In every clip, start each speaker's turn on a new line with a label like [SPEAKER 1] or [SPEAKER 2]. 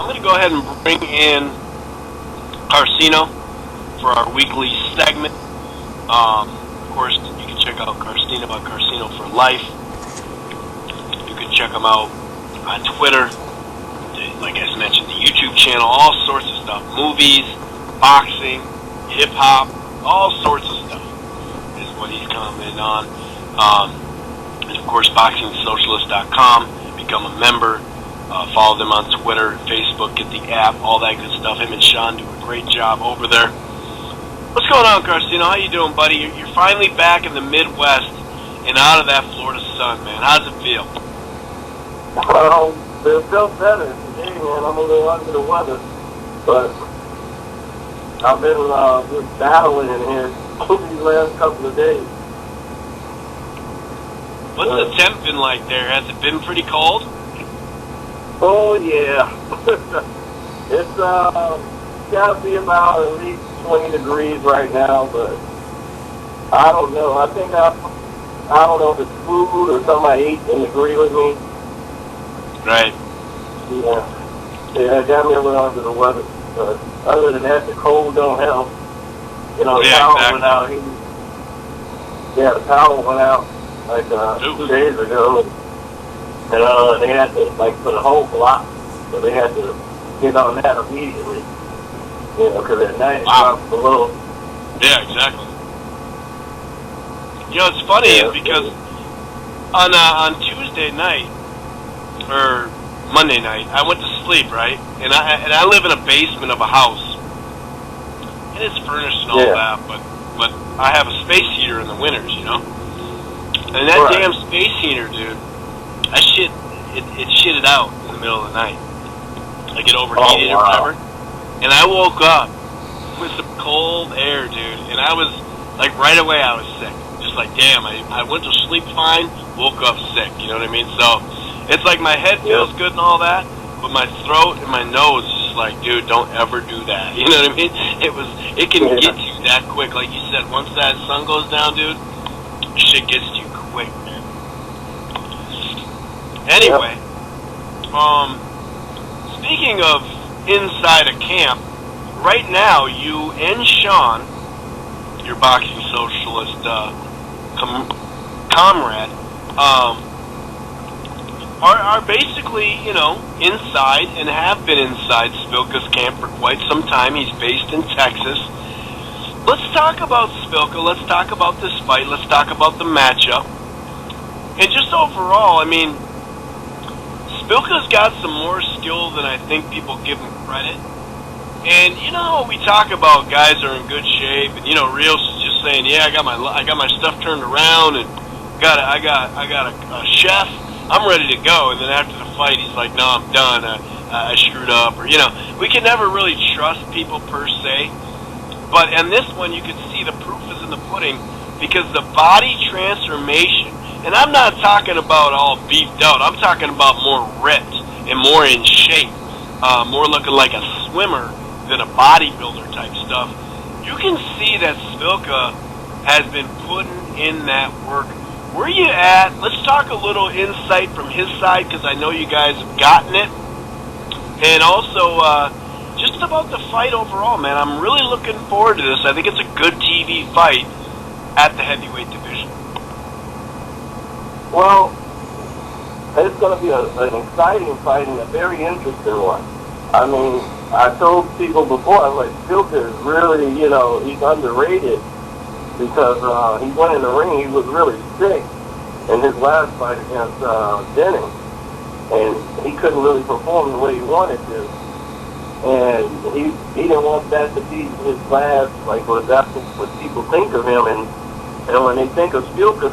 [SPEAKER 1] I'm going to go ahead and bring in Carcino for our weekly segment. Of course, you can check out Carcino at Carcino for Life. You can check him out on Twitter. Like I mentioned, the YouTube channel, all sorts of stuff. Movies, boxing, hip-hop, all sorts of stuff is what he's commenting on. And of course, BoxingSocialist.com. Become a member. Follow them on Twitter, Facebook, get the app, all that good stuff. Him and Sean do a great job over there. What's going on, Carcino? How you doing, buddy? You're finally back in the Midwest and out of that Florida sun, man. How's it feel?
[SPEAKER 2] It feels better today, man. I'm a little under the weather, but I've been just battling in here these last couple of days.
[SPEAKER 1] What's the temp been like there? Has it been pretty cold?
[SPEAKER 2] Oh, yeah. It's got to be about at least 20 degrees right now, but I don't know. I think I don't know if it's food or something I ate didn't agree with me.
[SPEAKER 1] Right.
[SPEAKER 2] Yeah, it got me a little under the weather. But other than that, the cold don't help. You know, the power went out. The power went out like 2 days ago. And they had to, for the whole block. So they had to get on that immediately. You know, because at night it drops below.
[SPEAKER 1] Yeah, exactly. You know, it's funny because on Tuesday night, or Monday night, I went to sleep, right? And I live in a basement of a house. And it's furnished and all that, but I have a space heater in the winters, you know? And that damn space heater, dude, it shitted out in the middle of the night. Like it overheated or whatever. And I woke up with some cold air, dude. And I was, right away I was sick. Just damn, I went to sleep fine, woke up sick, you know what I mean? So, it's like my head feels good and all that, but my throat and my nose is just dude, don't ever do that. You know what I mean? It can get you that quick. Like you said, once that sun goes down, dude, shit gets to you quick, man. Anyway, speaking of inside a camp, right now you and Sean, your boxing socialist comrade, are basically, inside and have been inside Szpilka's camp for quite some time. He's based in Texas. Let's talk about Szpilka. Let's talk about this fight. Let's talk about the matchup. And just overall, I mean, Szpilka's got some more skill than I think people give him credit. And we talk about guys are in good shape, and Rios is just saying, yeah, I got my stuff turned around, and I got a chef. I'm ready to go. And then after the fight, he's like, no, I'm done. I screwed up. Or, we can never really trust people per se. But in this one, you can see the proof is in the pudding because the body transformation, and I'm not talking about all beefed out. I'm talking about more ripped and more in shape, more looking like a swimmer than a bodybuilder type stuff. You can see that Szpilka has been putting in that work. Where you at? Let's talk a little insight from his side because I know you guys have gotten it. And also, just about the fight overall, man. I'm really looking forward to this. I think it's a good TV fight at the heavyweight division.
[SPEAKER 2] Well, it's going to be an exciting fight and a very interesting one. I mean, I told people before, I'm like, Szpilka is really, he's underrated. Because he went in the ring, he was really sick in his last fight against Denning. And he couldn't really perform the way he wanted to. And he didn't want that to be his last, that's what people think of him. And when they think of Szpilka,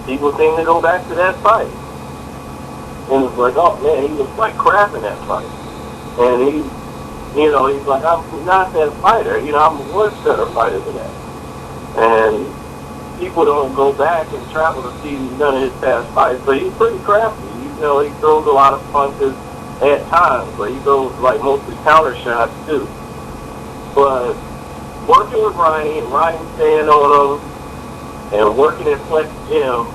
[SPEAKER 2] people seem to go back to that fight. And it's like, oh man, he was like crap in that fight. And he's like, I'm not that fighter. I'm a much better fighter than that. And people don't go back and travel to see none of his past fights. So he's pretty crafty. He throws a lot of punches at times, but he goes mostly counter shots too. But working with Ryan, and Ryan staying on him, and working at Flex Gym,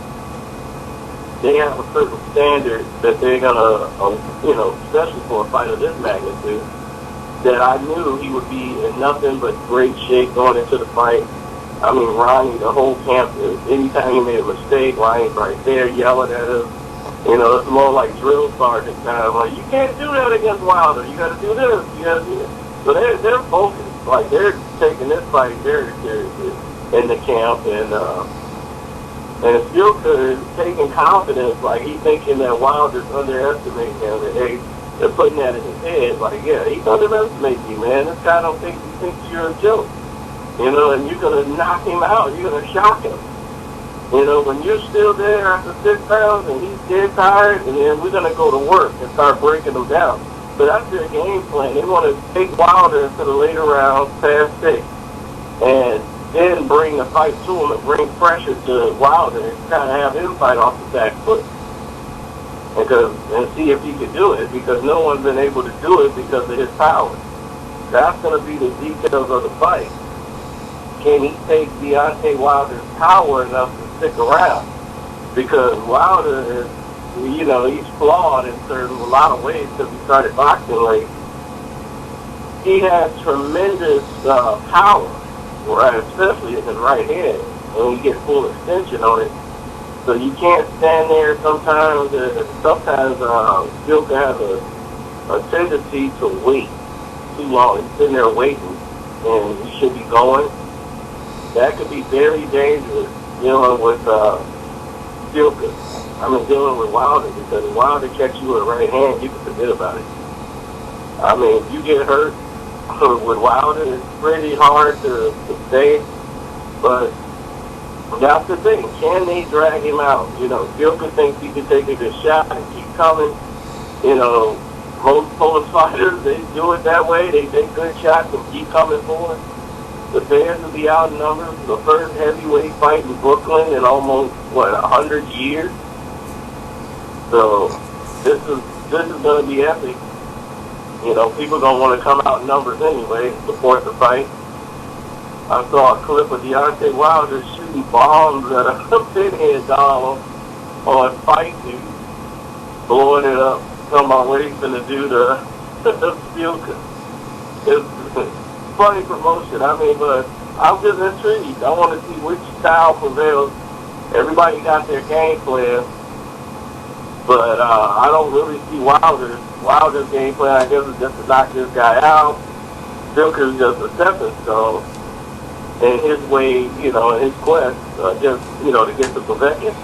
[SPEAKER 2] they have a certain standard that they're gonna, especially for a fight of this magnitude, that I knew he would be in nothing but great shape going into the fight. I mean, Ronnie, the whole camp, anytime he made a mistake, Ronnie's right there yelling at him. It's more like drill sergeant kind of like, you can't do that against Wilder. You got to do this. You got to do this. So they're focused. Like, they're taking this fight very seriously in the camp. And Szpilka is taking confidence. Like, he's thinking that Wilder's underestimating him. And they're putting that in his head. Like, yeah, he's underestimating you, man. This guy don't think he thinks you're a joke. And you're going to knock him out. You're going to shock him. When you're still there after 6 rounds and he's dead tired, and then we're going to go to work and start breaking him down. So that's their game plan. They want to take Wilder into the later rounds past 6 and then bring the fight to him and bring pressure to Wilder and kind of have him fight off the back foot. And see if he can do it, because no one's been able to do it because of his power. That's going to be the details of the fight. Can he take Deontay Wilder's power enough to stick around? Because Wilder is, he's flawed in a lot of ways because he started boxing late. He has tremendous power, right, especially in his right hand, and you get full extension on it. So you can't stand there sometimes. Szpilka has a tendency to wait too long. He's sitting there waiting, and he should be going. That could be very dangerous dealing with Szpilka. Dealing with Wilder, because if Wilder catch you with a right hand, you can forget about it. If you get hurt with Wilder, it's pretty hard to stay. But that's the thing. Can they drag him out? Szpilka thinks he can take a good shot and keep coming. Most Polish fighters, they do it that way. They take good shots and keep coming forward. The Bears will be outnumbered. The first heavyweight fight in Brooklyn in almost 100 years. So this is going to be epic. People don't want to come out in numbers anyway to support the fight. I saw a clip of Deontay Wilder shooting bombs at a pinhead doll on Fight News, blowing it up. Talking about what he's going to do to Szpilka. It's funny promotion. But I'm just intrigued. I want to see which style prevails. Everybody got their game plan, but I don't really see Wilder's game plan. I guess is just to knock this guy out. Szpilka's just a stepping stone in his way, in his quest, to get to Povetkin.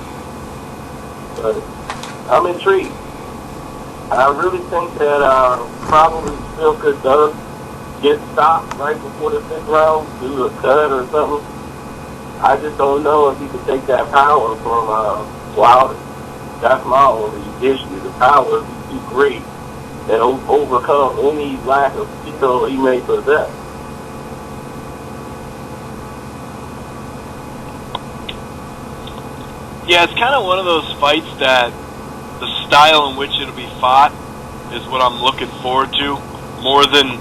[SPEAKER 2] But I'm intrigued. I really think that probably Szpilka does get stopped right before the 6th round, do a cut or something. I just don't know if he can take that power from Wilder. That's my only issue. The power is too great and overcome any lack of skill he may possess.
[SPEAKER 1] Yeah, it's kind of one of those fights that the style in which it'll be fought is what I'm looking forward to, more than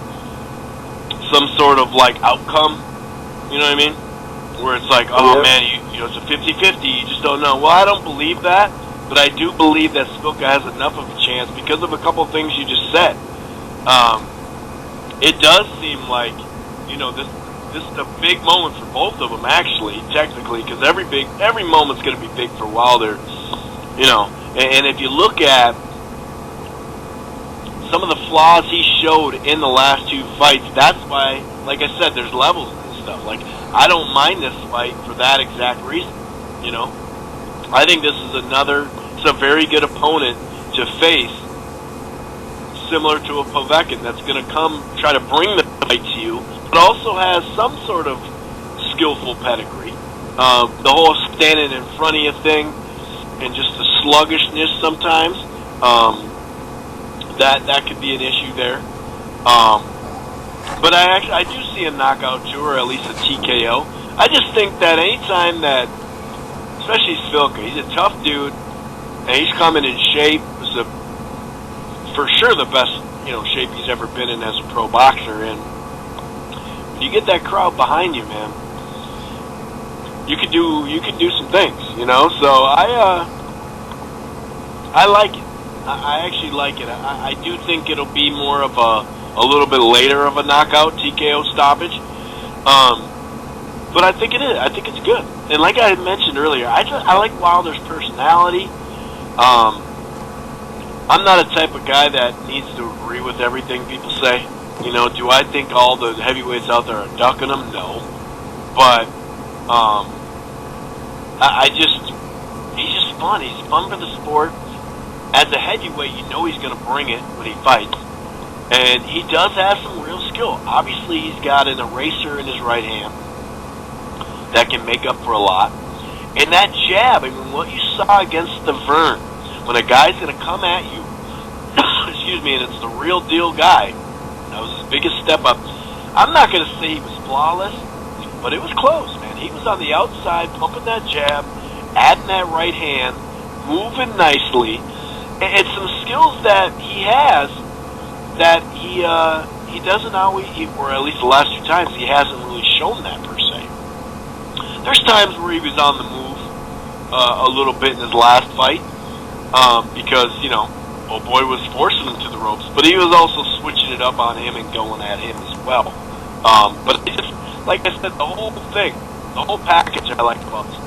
[SPEAKER 1] some sort of outcome, you know what I mean? Where it's like, oh man, it's a 50-50, you just don't know. Well, I don't believe that, but I do believe that Szpilka has enough of a chance because of a couple of things you just said. It does seem like, this is a big moment for both of them, actually, technically, because every moment's going to be big for Wilder, and if you look at some of the flaws he showed in the last 2 fights, that's why, like I said, there's levels and stuff. I don't mind this fight for that exact reason, I think this is it's a very good opponent to face, similar to a Povetkin that's going to come try to bring the fight to you, but also has some sort of skillful pedigree. The whole standing in front of you thing and just the sluggishness sometimes, that could be an issue there. But I do see a knockout too, or at least a TKO. I just think that anytime that, especially Szpilka, he's a tough dude, and he's coming in shape. It's for sure the best shape he's ever been in as a pro boxer. And when you get that crowd behind you, man, you could do some things. So I like it. I actually like it. I do think it'll be more of a little bit later of a knockout TKO stoppage. But I think it is. I think it's good. And like I had mentioned earlier, I like Wilder's personality. I'm not a type of guy that needs to agree with everything people say. You know, do I think all the heavyweights out there are ducking him? No. But he's just fun. He's fun for the sport. As a heavyweight, you know he's going to bring it when he fights. And he does have some real skill. Obviously, he's got an eraser in his right hand that can make up for a lot. And that jab, I mean, what you saw against the Vern, when a guy's going to come at you, excuse me, and it's the real deal guy, that was his biggest step up. I'm not going to say he was flawless, but it was close, man. He was on the outside, pumping that jab, adding that right hand, moving nicely, and some skills that he has that he doesn't always, or at least the last two times, he hasn't really shown that per se. There's times where he was on the move a little bit in his last fight because, you know, old boy was forcing him to the ropes, but he was also switching it up on him and going at him as well. But it just, like I said, the whole thing, the whole package I like about this.